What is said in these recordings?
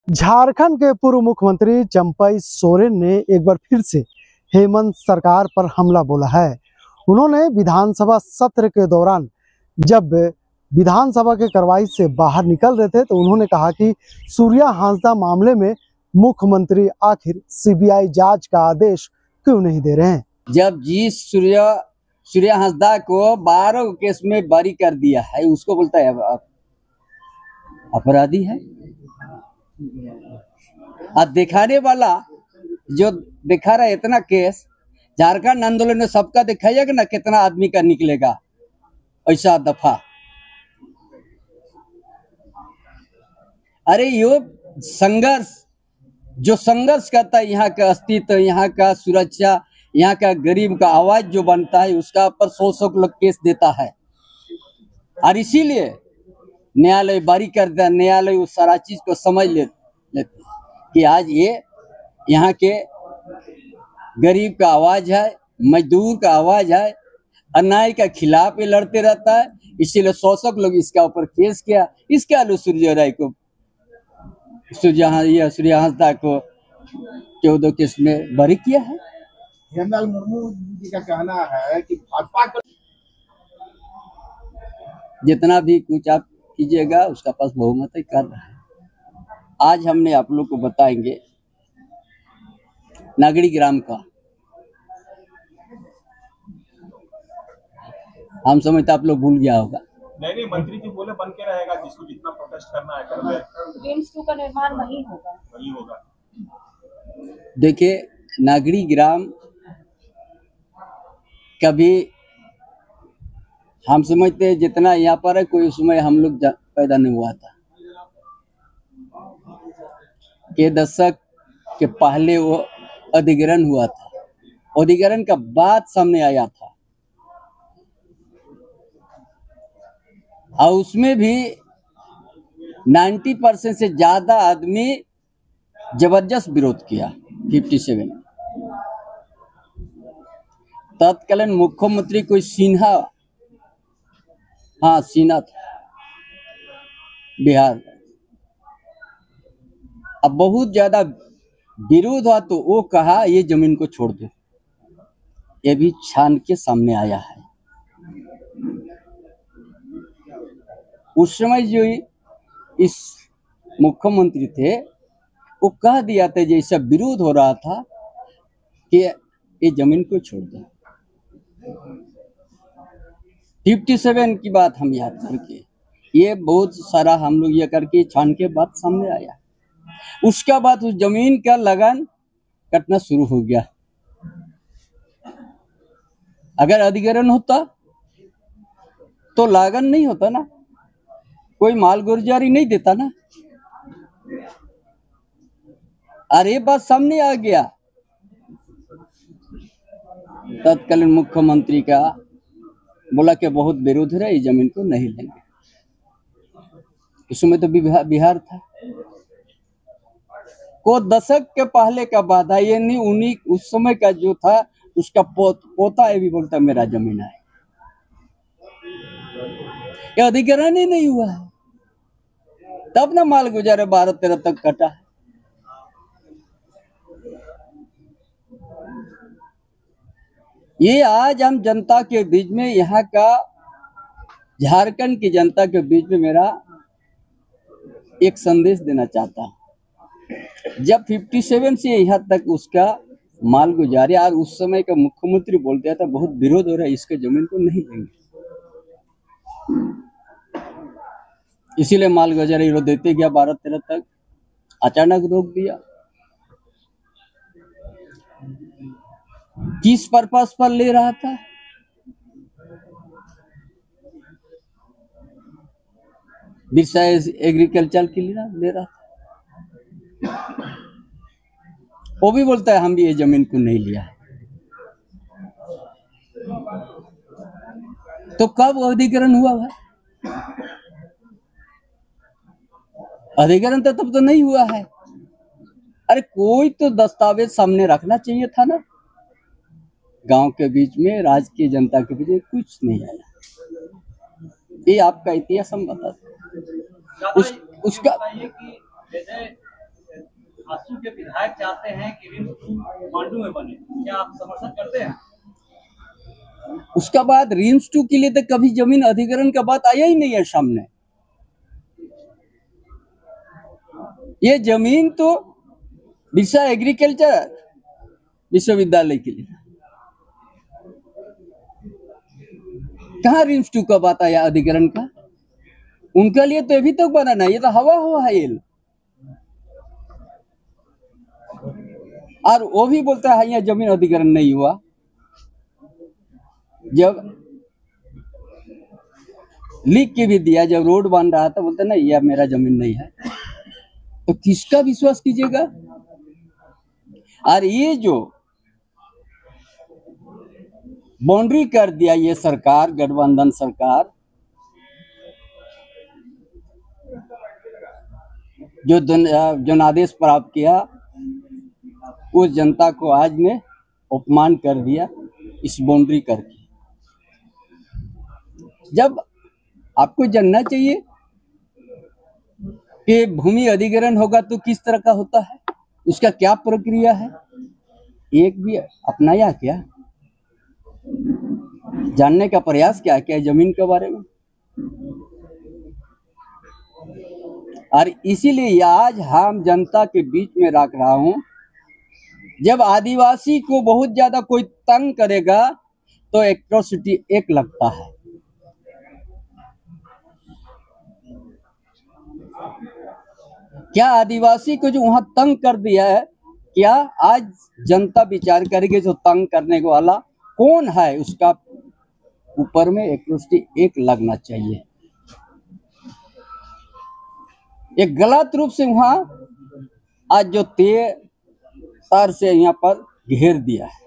झारखंड के पूर्व मुख्यमंत्री चंपई सोरेन ने एक बार फिर से हेमंत सरकार पर हमला बोला है। उन्होंने विधानसभा सत्र के दौरान जब विधानसभा के कार्रवाई से बाहर निकल रहे थे तो उन्होंने कहा कि सूर्या हांसदा मामले में मुख्यमंत्री आखिर सीबीआई जांच का आदेश क्यों नहीं दे रहे हैं। जब जी सूर्या हांसदा को 12 केस में बरी कर दिया है, उसको बोलता है अपराधी है। और दिखाने वाला जो दिखा रहा है इतना केस, झारखंड आंदोलन में सबका दिखाइएगा ना कितना आदमी का निकलेगा ऐसा दफा। अरे यो संघर्ष जो संघर्ष करता है, यहाँ का अस्तित्व, यहाँ का सुरक्षा, यहाँ का गरीब का आवाज जो बनता है, उसका पर 100 लोग केस देता है। और इसीलिए न्यायालय बारी करता है, न्यायालय उस सारा चीज को समझ लेते कि आज ये यहाँ के गरीब का आवाज है, मजदूर का आवाज है, अन्याय का खिलाफ ये लड़ते रहता है। इसीलिए 100 लोग इसका ऊपर केस किया। इसके आलू सूर्या हांसदा को 14 केस में बरी किया है। हेमलाल मुर्मू जी का कहना है कि भाजपा का जितना भी कुछ आप कीजिएगा उसका पास बहुमत ही कर रहा है। आज हमने आप लोग को बताएंगे नागड़ी ग्राम का। हम समझते आप लोग भूल गया होगा। नहीं, मंत्री जी बोले बन के रहेगा, जिसको जितना प्रोटेस्ट करना है कर ले। विम्स 2 का निर्माण वही होगा। देखिए, नागड़ी ग्राम कभी हम समझते हैं जितना यहाँ पर है, कोई उसमें हम लोग पैदा नहीं हुआ था। के दशक के पहले वो अधिग्रहण हुआ था। अधिग्रहण का बाद सामने आया था और उसमें भी 90% से ज्यादा आदमी जबरदस्त विरोध किया। 57 तत्कालीन मुख्यमंत्री कोई सिन्हा था बिहार। अब बहुत ज्यादा विरोध हुआ तो वो कहा ये जमीन को छोड़ दो। ये भी छान के सामने आया है। उस समय जो इस मुख्यमंत्री थे वो कह दिया था, जैसा विरोध हो रहा था कि ये जमीन को छोड़ दो। 57 की बात हम याद करके, ये बहुत सारा हम लोग ये करके छान के बात सामने आया। उसके बाद उस जमीन का लगान कटना शुरू हो गया। अगर अधिग्रहण होता तो लागन नहीं होता ना, कोई माल गुर्जारी नहीं देता ना। अरे बात सामने आ गया। तत्कालीन मुख्यमंत्री का बोला कि बहुत विरोध है, इस जमीन को नहीं लेंगे। उसमें तो बिहार था। को दशक के पहले का बात है, ये नहीं उन्हीं उस समय का जो था उसका पोता ये भी बोलता मेरा जमीन है। ये अधिग्रहण ही नहीं हुआ है, तब ना माल गुजारे 12-13 तक कटा है। ये आज हम जनता के बीच में, यहाँ का झारखंड की जनता के बीच में मेरा एक संदेश देना चाहता हूँ। जब 57 से यहाँ तक उसका माल गुजारे और उस समय का मुख्यमंत्री बोलते था बहुत विरोध हो रहा है, इसके जमीन को नहीं देंगे। इसीलिए माल गुजारे देते गया 12-13 तक, अचानक रोक दिया। किस पर्पस पर ले रहा था? बिरसा एग्रीकल्चर के लिए ले रहा था। वो भी बोलता है हम भी ये जमीन को नहीं लिया है। तो कब अधिग्रहण हुआ है? अधिग्रहण तो तब तो नहीं हुआ है। अरे कोई तो दस्तावेज सामने रखना चाहिए था ना। गांव के बीच में, राज्य की जनता के बीच में कुछ नहीं आया। ये आपका इतिहास हम बताते। उसका आसू के विधायक चाहते हैं कि रिम्स 2 मांडू में बने, क्या आप समर्थन करते हैं? उसका बाद रिम्स 2 के लिए तो कभी जमीन अधिग्रहण का बात आया ही नहीं है सामने। ये जमीन तो बिरसा एग्रीकल्चर विश्वविद्यालय के लिए, कहाँ रिम्स 2 का बात आया अधिग्रहण का? उनके लिए तो अभी तक बना नहीं, ये तो हवा हुआ है ये। और वो भी बोलता है यहाँ जमीन अधिग्रहण नहीं हुआ। जब लिख के भी दिया, जब रोड बन रहा था बोलते नहीं यह मेरा जमीन नहीं है, तो किसका विश्वास कीजिएगा? और ये जो बाउंड्री कर दिया ये सरकार, गठबंधन सरकार, जो जनादेश प्राप्त किया उस जनता को आज ने अपमान कर दिया इस बाउंड्री करके। जब आपको जानना चाहिए कि भूमि अधिग्रहण होगा तो किस तरह का होता है, उसका क्या प्रक्रिया है, एक भी अपनाया क्या? जानने का प्रयास क्या है जमीन के बारे में? और इसीलिए आज हम जनता के बीच में रख रहा हूं, जब आदिवासी को बहुत ज्यादा कोई तंग करेगा तो एट्रोसिटी एक लगता है। क्या आदिवासी को जो वहां तंग कर दिया है, क्या आज जनता विचार करेगी जो तंग करने वाला कौन है, उसका ऊपर में एट्रोसिटी एक लगना चाहिए। एक गलत रूप से वहां आज जो तार से यहाँ पर घेर दिया है,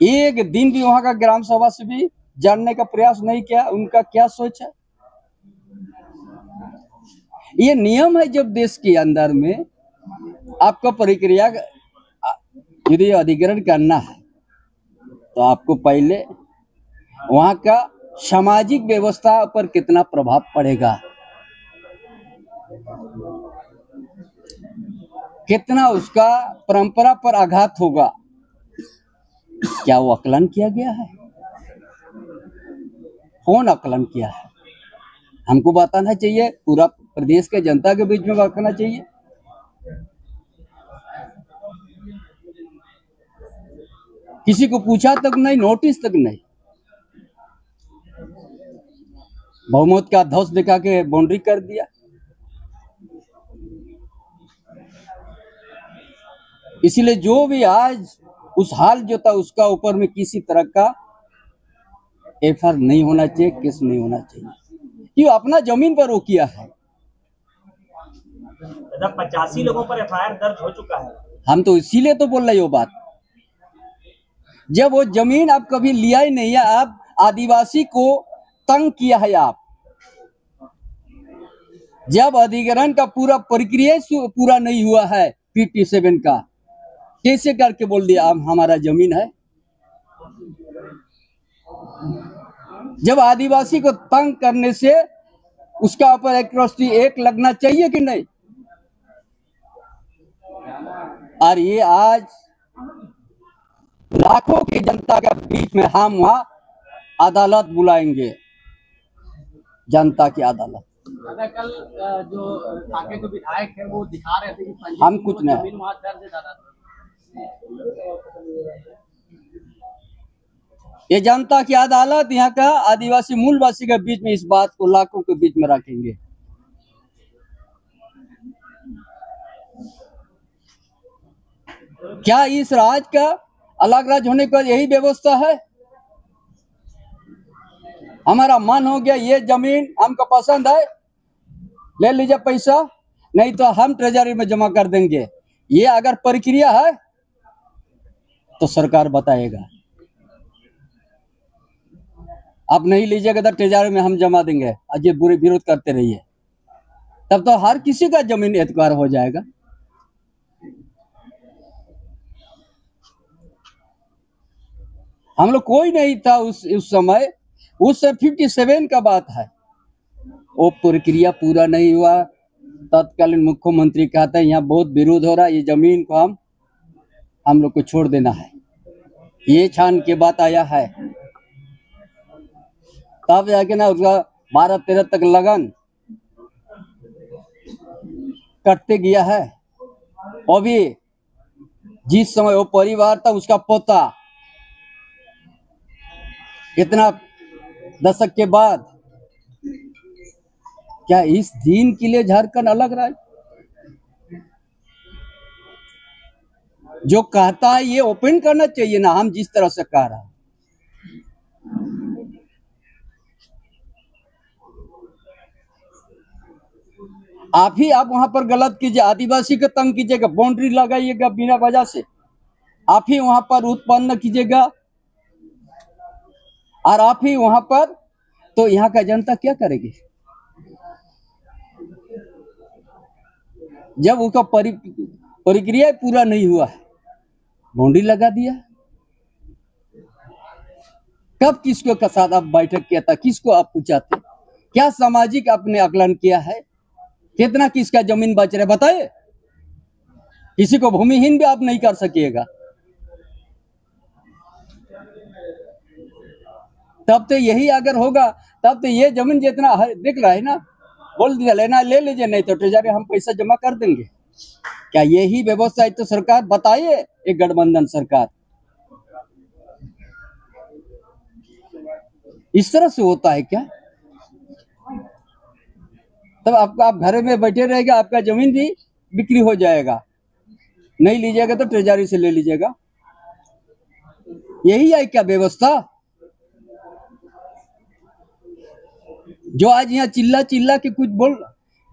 एक दिन भी वहां का ग्राम सभा से भी जानने का प्रयास नहीं किया, उनका क्या सोच है। ये नियम है, जब देश के अंदर में आपका प्रक्रिया यदि अधिग्रहण करना है तो आपको पहले वहां का सामाजिक व्यवस्था पर कितना प्रभाव पड़ेगा, कितना उसका परंपरा पर आघात होगा, क्या वो आकलन किया गया है? कौन आकलन किया है? हमको बताना चाहिए, पूरा प्रदेश के जनता के बीच में रखना चाहिए। किसी को पूछा तक नहीं, नोटिस तक नहीं, बहुमत का ध्वज दिखा के बाउंड्री कर दिया। इसीलिए जो भी आज उस हाल जो था उसका ऊपर में किसी तरह का एफआईआर नहीं होना चाहिए, केस नहीं होना चाहिए, क्यों अपना जमीन पर वो किया है। 85 लोगों पर एफआईआर दर्ज हो चुका है। हम तो इसीलिए तो बोल रहे हो बात, जब वो जमीन आप कभी लिया ही नहीं है, आप आदिवासी को तंग किया है। आप जब अधिग्रहण का पूरा प्रक्रिया पूरा नहीं हुआ है PT7 का, कैसे करके बोल दिया अब हमारा जमीन है? जब आदिवासी को तंग करने से उसका ऊपर एट्रोसिटी एक लगना चाहिए कि नहीं? और ये आज लाखों की जनता के बीच में हम वहां अदालत बुलाएंगे, जनता की अदालत। कल जो आगे जो विधायक है वो दिखा रहे थे कि हम कुछ नहीं, ये जनता की अदालत यहाँ का आदिवासी मूलवासी के बीच में इस बात को लाखों के बीच में रखेंगे। क्या इस राज्य का अलग राज्य होने का यही व्यवस्था है? हमारा मन हो गया ये जमीन हमको पसंद है, ले लीजिए पैसा, नहीं तो हम ट्रेजरी में जमा कर देंगे, ये अगर प्रक्रिया है तो सरकार बताएगा। आप नहीं लीजिएगा तो ट्रेजरी में हम जमा देंगे, आज ये बुरे विरोध करते रहिए, तब तो हर किसी का जमीन एतकार हो जाएगा। हम लोग कोई नहीं था उस समय 57 का बात है, वो प्रक्रिया पूरा नहीं हुआ, तत्कालीन मुख्यमंत्री कहता है यहाँ बहुत विरोध हो रहा है, ये जमीन को हम लोग को छोड़ देना है। ये छान के बात आया है, तब जाके ना उसका 12-13 तक लगन कटते गया है। अभी जिस समय वो परिवार था उसका पोता इतना दशक के बाद, क्या इस दिन के लिए झारखंड अलग रहा है? जो कहता है ये ओपन करना चाहिए ना, हम जिस तरह से कह रहा है। आप ही आप वहां पर गलत कीजिए, आदिवासी को तंग कीजिएगा, बाउंड्री लगाइएगा बिना वजह से, आप ही वहां पर उत्पन्न कीजिएगा, और आप ही वहां पर, तो यहाँ का जनता क्या करेगी? जब उसका प्रक्रिया पूरा नहीं हुआ है, बाउंड्री लगा दिया। कब किसको के साथ आप बैठक किया था, किसको आप पूछा थे, क्या सामाजिक आपने आकलन किया है, कितना किसका जमीन बच रहा है बताइए? किसी को भूमिहीन भी आप नहीं कर सकिएगा। तब तो यही अगर होगा, तब तो ये जमीन जितना दिख रहा है ना, बोल दिया लेना ले लीजिए, नहीं तो ट्रेजरी हम पैसा जमा कर देंगे। क्या यही व्यवस्था है? तो सरकार बताइए, एक गठबंधन सरकार इस तरह से होता है क्या? तब आप घर में बैठे रहेगा, आपका जमीन भी बिक्री हो जाएगा, नहीं लीजिएगा तो ट्रेजरी से ले लीजिएगा। यही है क्या व्यवस्था? जो आज यहाँ चिल्ला चिल्ला के कुछ बोल,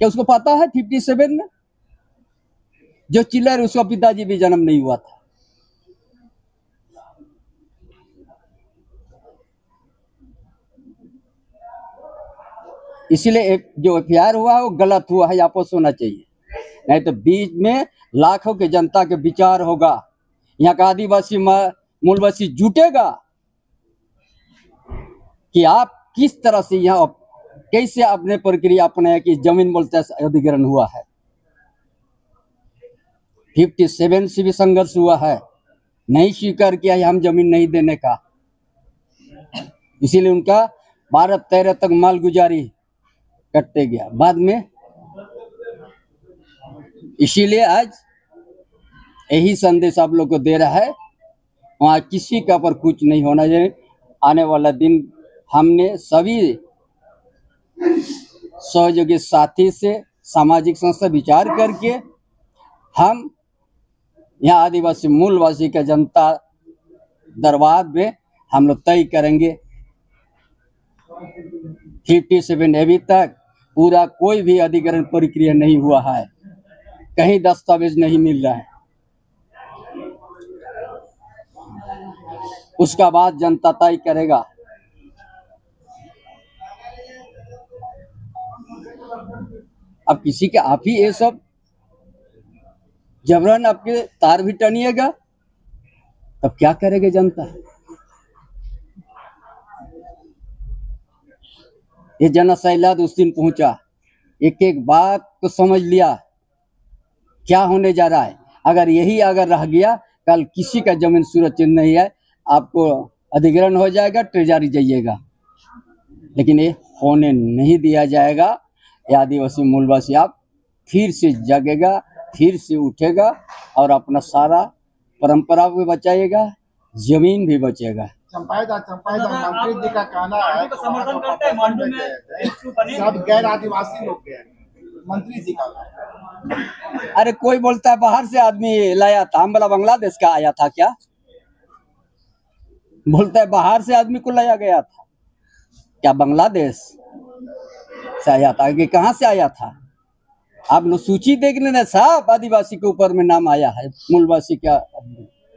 क्या उसको पता है 57 में जो चिल्ला रहे उसका पिताजी भी जन्म नहीं हुआ था। इसलिए एक जो एफआईआर हुआ है वो गलत हुआ है, वापस होना चाहिए, नहीं तो बीच में लाखों के जनता के विचार होगा, यहाँ का आदिवासी मूलवासी जुटेगा कि आप किस तरह से यहाँ कैसे अपने प्रक्रिया अपने कि जमीन बोलते अधिग्रहण हुआ है। 57 से भी संघर्ष हुआ है, नहीं स्वीकार किया है हम जमीन नहीं देने का, इसीलिए उनका 12-13 तक माल गुजारी करते गया बाद में। इसीलिए आज यही संदेश आप लोग को दे रहा है, वहाँ किसी का पर कुछ नहीं होना चाहिए। आने वाला दिन हमने सभी सहयोगी साथी से सामाजिक संस्था विचार करके हम यहाँ आदिवासी मूलवासी का जनता दरबार में हम लोग तय करेंगे। 57 अभी तक पूरा कोई भी अधिग्रहण प्रक्रिया नहीं हुआ है, कहीं दस्तावेज नहीं मिल रहा है, उसका बाद जनता तय करेगा। अब किसी के आप ही ये सब जबरन आपके तार भी टनिएगा, तब क्या करेगा जनता? ये जनसैलाब उस दिन पहुंचा, एक एक बात को समझ लिया क्या होने जा रहा है। अगर यही अगर रह गया, कल किसी का जमीन सुरक्षित नहीं है, आपको अधिग्रहण हो जाएगा, ट्रेजरी जाइएगा, लेकिन ये होने नहीं दिया जाएगा। ये आदिवासी मूलवासी आप फिर से जगेगा, फिर से उठेगा और अपना सारा परंपरा भी बचाएगा, जमीन भी बचेगा। चंपाईदार मंत्री जी का कहना है का समर्थन करते हैं, मांडू में सब गैर आदिवासी लोग गए, मंत्री जी का। अरे कोई बोलता है बाहर से आदमी लाया था, हम बोला बांग्लादेश का आया था क्या? बोलता है बाहर से आदमी को लाया गया था, क्या बांग्लादेश से आया था कि कहाँ से आया था? आप लोग सूची देख लेना, सब आदिवासी के ऊपर में नाम आया है, मूलवासी का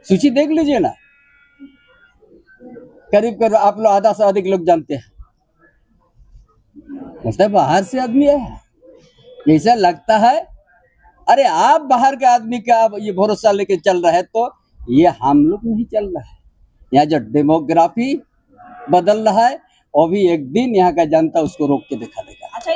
सूची देख लीजिए ना, करीब आप लोग आधा से अधिक लोग जानते हैं। बोलता है बाहर से आदमी आया, ऐसा लगता है। अरे आप बाहर के आदमी का आप ये भरोसा लेके चल रहे हैं, तो ये हम लोग नहीं चल रहा है। यहाँ जो डेमोग्राफी बदल रहा है, वो भी एक दिन यहाँ का जनता उसको रोक के दिखा देगा।